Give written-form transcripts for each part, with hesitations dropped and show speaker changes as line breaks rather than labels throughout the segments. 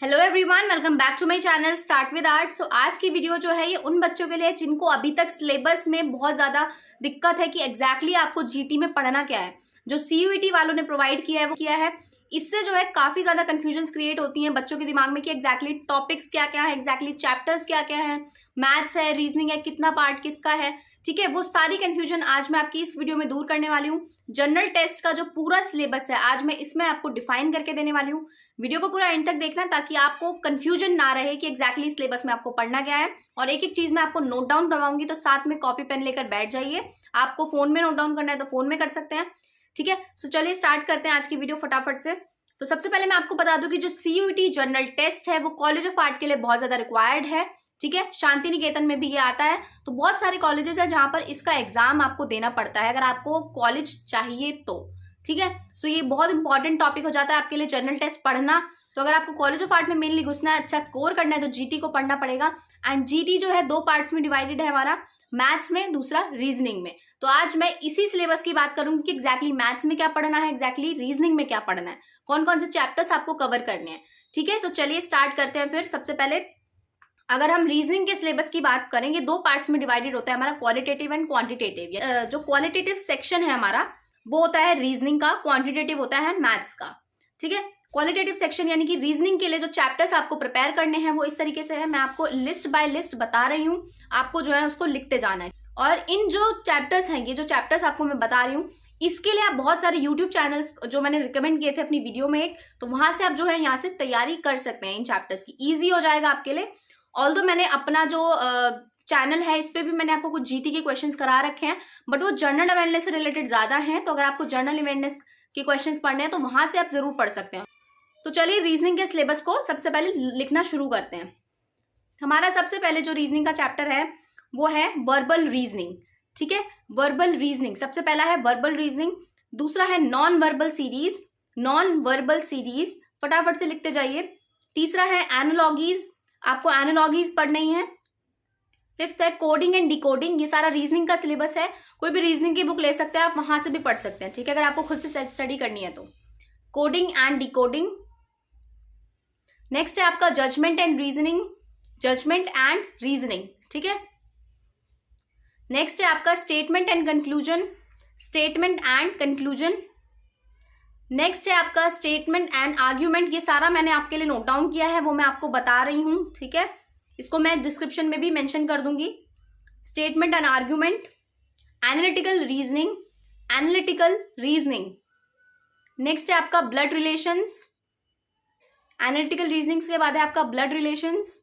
Hello everyone, welcome back to my channel start with art. So आज की video जो है ये उन बच्चों के लिए जिनको अभी तक सिलेबस में बहुत ज़्यादा दिक्कत है कि एग्जैक्टली आपको जीटी में पढ़ना क्या है। जो सीयूईटी वालों ने प्रोवाइड किया है वो किया है, इससे जो है काफ़ी ज़्यादा कन्फ्यूजन्स क्रिएट होती हैं बच्चों के दिमाग में कि एग्जैक्टली टॉपिक्स क्या क्या है, एग्जैक्टली चैप्टर्स क्या क्या है, मैथ्स है, रीजनिंग है, कितना पार्ट किसका है। ठीक है, वो सारी कन्फ्यूजन आज मैं आपकी इस वीडियो में दूर करने वाली हूँ। जनरल टेस्ट का जो पूरा सिलेबस है आज मैं इसमें आपको डिफाइन करके देने वाली हूँ। वीडियो को पूरा एंड तक देखना ताकि आपको कंफ्यूजन ना रहे कि एग्जैक्टली सिलेबस में आपको पढ़ना क्या है। और एक एक चीज मैं आपको नोट डाउन करवाऊंगी, तो साथ में कॉपी पेन लेकर बैठ जाइए। आपको फोन में नोट डाउन करना है तो फोन में कर सकते हैं। ठीक है, सो चलिए स्टार्ट करते हैं आज की वीडियो फटाफट से। तो सबसे पहले मैं आपको बता दूं कि जो सीयूईटी जनरल टेस्ट है वो कॉलेज ऑफ आर्ट के लिए बहुत ज्यादा रिक्वायर्ड है। ठीक है, शांति निकेतन में भी ये आता है, तो बहुत सारे कॉलेजेस है जहां पर इसका एग्जाम आपको देना पड़ता है अगर आपको कॉलेज चाहिए तो। ठीक है, सो ये बहुत इंपॉर्टेंट टॉपिक हो जाता है आपके लिए जनरल टेस्ट पढ़ना। तो अगर आपको कॉलेज ऑफ आर्ट में मेनली घुसना है, अच्छा स्कोर करना है, तो जीटी को पढ़ना पड़ेगा। एंड जीटी जो है दो पार्ट्स में डिवाइडेड है, हमारा मैथ्स में, दूसरा रीजनिंग में। तो आज मैं इसी सिलेबस की बात करूंगी कि एग्जैक्टली मैथ्स में क्या पढ़ना है, एग्जैक्टली रीजनिंग में क्या पढ़ना है, कौन कौन से चैप्टर्स आपको कवर करने हैं। ठीक है, सो चलिए स्टार्ट करते हैं। फिर सबसे पहले अगर हम रीजनिंग के सिलेबस की बात करेंगे, दो पार्ट्स में डिवाइडेड होता है हमारा, क्वालिटेटिव एंड क्वांटिटेटिव। जो क्वालिटेटिव सेक्शन है हमारा वो होता है रीजनिंग का, क्वांटिटेटिव होता है मैथ्स का। ठीक है, क्वालिटेटिव सेक्शन यानी कि रीजनिंग के लिए जो चैप्टर्स आपको प्रिपेयर करने हैं वो इस तरीके से है, मैं आपको लिस्ट बाय लिस्ट बता रही हूँ, आपको जो है उसको लिखते जाना है। और इन जो चैप्टर्स हैं, ये जो चैप्टर्स आपको मैं बता रही हूँ, इसके लिए आप बहुत सारे यूट्यूब चैनल्स जो मैंने रिकमेंड किए थे अपनी वीडियो में एक, तो वहां से आप जो है यहाँ से तैयारी कर सकते हैं इन चैप्टर्स की, ईजी हो जाएगा आपके लिए। ऑल्दो मैंने अपना जो चैनल है इस पे भी मैंने आपको कुछ जीटी के क्वेश्चंस करा रखे हैं, बट वो जनरल अवेयरनेस से रिलेटेड ज्यादा हैं। तो अगर आपको जनरल अवेयरनेस के क्वेश्चंस पढ़ने हैं तो वहां से आप जरूर पढ़ सकते हैं। तो चलिए रीजनिंग के सिलेबस को सबसे पहले लिखना शुरू करते हैं। हमारा सबसे पहले जो रीजनिंग का चैप्टर है वो है वर्बल रीजनिंग। ठीक है, वर्बल रीजनिंग सबसे पहला है, वर्बल रीजनिंग। दूसरा है non verbal series, non verbal series फटाफट से लिखते जाइए। तीसरा है एनालॉगीज, आपको एनालॉगीज पढ़नी है। फिफ्थ है कोडिंग एंड डिकोडिंग, ये सारा रीजनिंग का सिलेबस है, कोई भी रीजनिंग की बुक ले सकते हैं आप, वहां से भी पढ़ सकते हैं। ठीक है, अगर आपको खुद से सेल्फ स्टडी करनी है तो कोडिंग एंड डिकोडिंग। नेक्स्ट है आपका judgement and reasoning, judgement and reasoning. ठीक है, नेक्स्ट है आपका statement and conclusion, statement and conclusion. Next है आपका स्टेटमेंट एंड आर्ग्यूमेंट, ये सारा मैंने आपके लिए नोट डाउन किया है, वो मैं आपको बता रही हूं। ठीक है, इसको मैं डिस्क्रिप्शन में भी मेंशन कर दूंगी। Statement and argument, analytical reasoning, analytical reasoning. Next है आपका ब्लड रिलेशंस, एनालिटिकल रीजनिंग के बाद है आपका ब्लड रिलेशंस।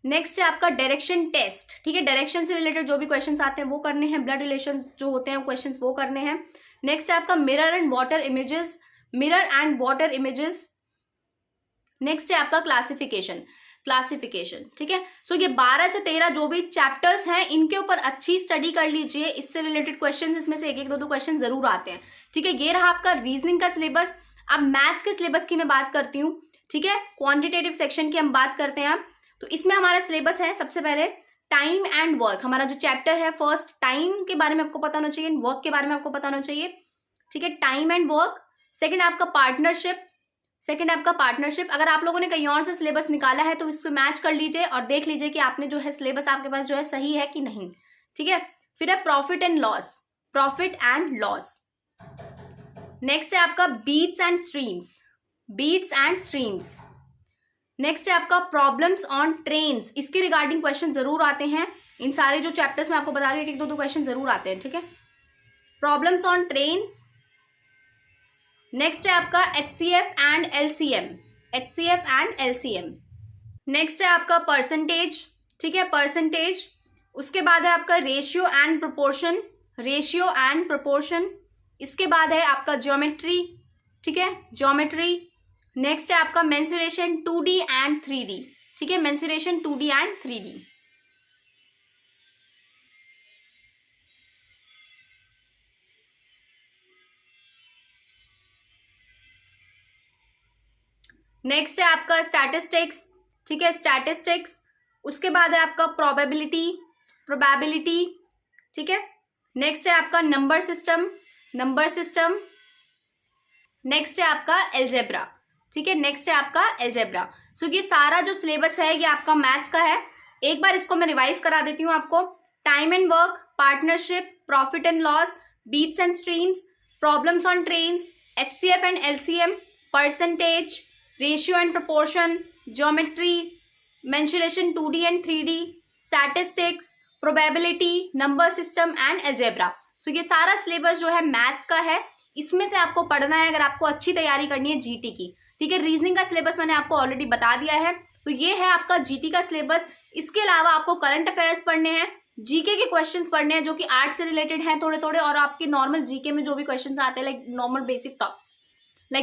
नेक्स्ट है आपका डायरेक्शन टेस्ट। ठीक है, डायरेक्शन से रिलेटेड जो भी क्वेश्चंस आते हैं वो करने हैं, ब्लड रिलेशंस जो होते हैं क्वेश्चंस वो करने हैं। नेक्स्ट है आपका mirror and water images, mirror and water images. Next है आपका क्लासिफिकेशन, क्लासिफिकेशन। ठीक है, सो ये 12 से 13 जो भी चैप्टर्स हैं इनके ऊपर अच्छी स्टडी कर लीजिए, इससे रिलेटेड क्वेश्चंस इसमें से एक एक दो क्वेश्चन जरूर आते हैं। ठीक है, ये रहा आपका रीजनिंग का सिलेबस। अब मैथ्स के सिलेबस की मैं बात करती हूँ। ठीक है, क्वांटिटेटिव सेक्शन की हम बात करते हैं। अब तो इसमें हमारा सिलेबस है सबसे पहले टाइम एंड वर्क, हमारा जो चैप्टर है फर्स्ट, टाइम के बारे में आपको पता होना चाहिए, वर्क के बारे में आपको पता होना चाहिए। ठीक है, टाइम एंड वर्क। सेकंड आपका पार्टनरशिप, सेकंड आपका पार्टनरशिप। अगर आप लोगों ने कहीं और से सिलेबस निकाला है तो इससे मैच कर लीजिए और देख लीजिए कि आपने जो है सिलेबस आपके पास जो है सही है कि नहीं। ठीक है, फिर है profit and loss, profit and loss. Next है आपका boats and streams, boats and streams. Next है आपका प्रॉब्लम्स ऑन ट्रेन्स, इसके रिगार्डिंग क्वेश्चन जरूर आते हैं। इन सारे जो चैप्टर्स में आपको बता रही हूँ एक दो क्वेश्चन जरूर आते हैं। ठीक है, प्रॉब्लम्स ऑन ट्रेन्स। नेक्स्ट है आपका HCF and LCM, HCF and LCM। Next है आपका परसेंटेज। ठीक है, परसेंटेज। उसके बाद है आपका ratio and proportion, ratio and proportion. इसके बाद है आपका ज्योमेट्री। ठीक है, ज्योमेट्री। नेक्स्ट है आपका मेंसुरेशन 2D एंड 3D। ठीक है, mensuration 2D and 3D। Next है आपका स्टैटिस्टिक्स। ठीक है, स्टैटिस्टिक्स। उसके बाद है आपका प्रोबेबिलिटी, प्रोबेबिलिटी। ठीक है, नेक्स्ट है आपका number system, number system. Next है आपका एल्जेब्रा। ठीक है। नेक्स्ट है आपका एल्जेब्रा। सो ये सारा जो सिलेबस है ये आपका मैथ्स का है। एक बार इसको मैं रिवाइज करा देती हूँ आपको। Time and work, partnership, profit and loss, boats and streams, problems on trains, HCF and LCM, percentage, ratio and proportion, geometry, mensuration 2D and 3D, statistics, probability, number system and algebra. So ये सारा syllabus जो है maths का है। इसमें से आपको पढ़ना है अगर आपको अच्छी तैयारी करनी है जीटी की, ठीक है। रीजनिंग का सिलेबस मैंने आपको ऑलरेडी बता दिया है। तो ये है आपका जीटी का सिलेबस। इसके अलावा आपको करंट अफेयर्स पढ़ने हैं, जीके के क्वेश्चंस पढ़ने हैं जो कि आर्ट से रिलेटेड हैं थोड़े थोड़े, और आपके नॉर्मल जीके में जो भी क्वेश्चंस आते हैं लाइक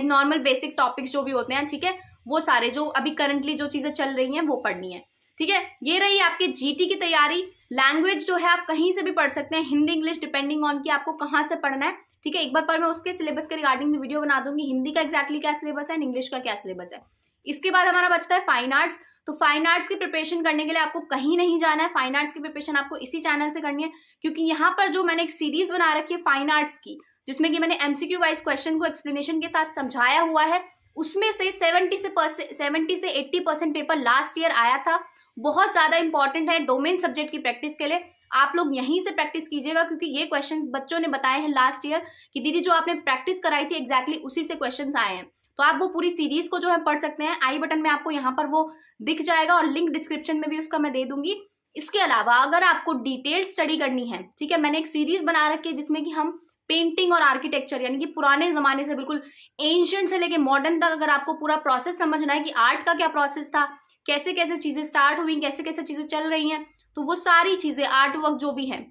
नॉर्मल बेसिक टॉपिक्स जो भी होते हैं, ठीक है, वो सारे जो अभी करंटली जो चीजें चल रही हैं वो पढ़नी है, ठीक है। ये रही आपकी जीटी की तैयारी। लैंग्वेज जो है आप कहीं से भी पढ़ सकते हैं, हिंदी इंग्लिश डिपेंडिंग ऑन कि आपको कहाँ से पढ़ना है, ठीक है। एक बार पर मैं उसके सिलेबस के रिगार्डिंग भी वीडियो बना दूंगी, हिंदी का एक्जैक्टली क्या सिलेबस है एंड इंग्लिश का क्या सिलेबस है। इसके बाद हमारा बचता है फाइन आर्ट्स। तो फाइन आर्ट्स की प्रिपरेशन करने के लिए आपको कहीं नहीं जाना है। फाइन आर्ट्स की प्रिपरेशन आपको इसी चैनल से करनी है, क्योंकि यहाँ पर जो मैंने एक सीरीज बना रखी है फाइन आर्ट्स की, जिसमें कि मैंने MCQ वाइज क्वेश्चन को एक्सप्लेनेशन के साथ समझाया हुआ है, उसमें से 70 से 80% पेपर लास्ट ईयर आया था। बहुत ज्यादा इंपॉर्टेंट है डोमेन सब्जेक्ट की प्रैक्टिस के लिए। आप लोग यहीं से प्रैक्टिस कीजिएगा, क्योंकि ये क्वेश्चंस बच्चों ने बताए हैं लास्ट ईयर कि दीदी जो आपने प्रैक्टिस कराई थी एग्जैक्टली उसी से क्वेश्चंस आए हैं। तो आप वो पूरी सीरीज को जो है पढ़ सकते हैं। आई बटन में आपको यहाँ पर वो दिख जाएगा और लिंक डिस्क्रिप्शन में भी उसका मैं दे दूंगी। इसके अलावा अगर आपको डिटेल स्टडी करनी है, ठीक है, मैंने एक सीरीज बना रखी है जिसमें कि हम पेंटिंग और आर्किटेक्चर यानी कि पुराने जमाने से बिल्कुल एंशिएंट से लेके मॉडर्न तक अगर आपको पूरा प्रोसेस समझना है कि आर्ट का क्या प्रोसेस था, कैसे कैसे चीजें स्टार्ट हुई, कैसे कैसे चीजें चल रही हैं, तो वो सारी चीजें आर्ट वर्क जो भी है,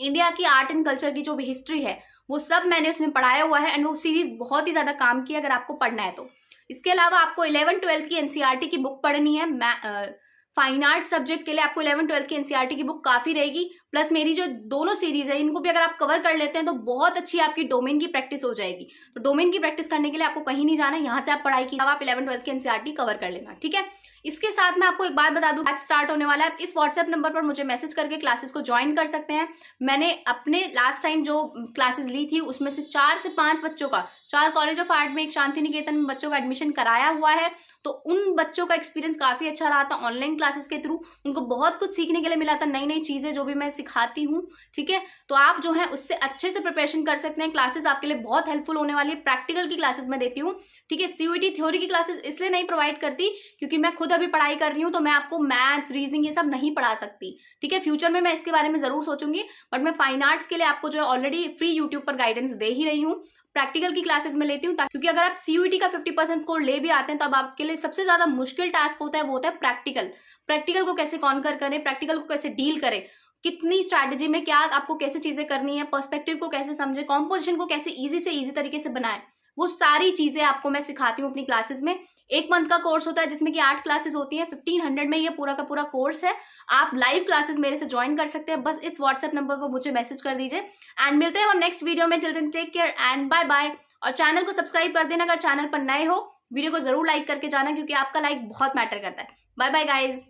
इंडिया की आर्ट एंड कल्चर की जो भी हिस्ट्री है, वो सब मैंने उसमें पढ़ाया हुआ है एंड वो सीरीज बहुत ही ज्यादा काम की अगर आपको पढ़ना है तो। इसके अलावा आपको 11-12 की NCERT की बुक पढ़नी है। फाइन आर्ट सब्जेक्ट के लिए आपको 11-12 की NCERT की बुक काफी रहेगी, प्लस मेरी जो दोनों सीरीज है इनको भी अगर आप कवर कर लेते हैं तो बहुत अच्छी आपकी डोमेन की प्रैक्टिस हो जाएगी। तो डोमेन की प्रैक्टिस करने के लिए आपको कहीं नहीं जाना, यहाँ से आप पढ़ाई की आप 11-12 की NCERT कवर कर लेना, ठीक है। इसके साथ मैं आपको एक बात बता दूं, बैच स्टार्ट होने वाला है। आप इस व्हाट्सएप नंबर पर मुझे मैसेज करके क्लासेस को ज्वाइन कर सकते हैं। मैंने अपने लास्ट टाइम जो क्लासेस ली थी उसमें से 4 से 5 बच्चों का, 4 कॉलेज ऑफ आर्ट में, एक शांति निकेतन में बच्चों का एडमिशन कराया हुआ है। तो उन बच्चों का एक्सपीरियंस काफी अच्छा रहा था ऑनलाइन क्लासेस के थ्रू। उनको बहुत कुछ सीखने के लिए मिला था, नई नई चीजें जो भी मैं सिखाती हूँ, ठीक है। तो आप जो है उससे अच्छे से प्रिपरेशन कर सकते हैं। क्लासेस आपके लिए बहुत हेल्पफुल होने वाली है। प्रैक्टिकल की क्लासेस मैं देती हूँ, ठीक है। CUET थ्योरी की क्लासेस इसलिए नहीं प्रोवाइड करती क्योंकि मैं खुद अभी पढ़ाई कर रही हूँ, तो मैं आपको मैथ्स रीजनिंग ये सब नहीं पढ़ा सकती, ठीक है। फ्यूचर में मैं इसके बारे में जरूर सोचूंगी, बट मैं फाइन आर्ट्स के लिए आपको जो है ऑलरेडी फ्री यूट्यूब पर गाइडेंस दे ही रही हूँ। प्रैक्टिकल की क्लासेस में लेती हूँ, क्योंकि अगर आप CUET का 50% स्कोर ले भी आते हैं तब आपके लिए सबसे ज्यादा मुश्किल टास्क होता है वो होता है प्रैक्टिकल को कैसे कॉन्कर करें, प्रैक्टिकल को कैसे डील करें, कितनी स्ट्रैटेजी में क्या आपको कैसे चीजें करनी है, पर्सपेक्टिव को कैसे समझे, कॉम्पोजिशन को कैसे इजी से इजी तरीके से बनाए, वो सारी चीजें आपको मैं सिखाती हूँ अपनी क्लासेस में। 1 मंथ का कोर्स होता है जिसमें कि 8 क्लासेस होती हैं। 1500 में ये पूरा का पूरा कोर्स है। आप लाइव क्लासेस मेरे से ज्वाइन कर सकते हैं, बस इस व्हाट्सएप नंबर पर मुझे मैसेज कर दीजिए। एंड मिलते हैं हम नेक्स्ट वीडियो में। Till then take care and bye bye. और चैनल को सब्सक्राइब कर देना अगर चैनल पर नए हो। वीडियो को जरूर लाइक करके जाना क्योंकि आपका लाइक बहुत मैटर करता है। Bye bye guys.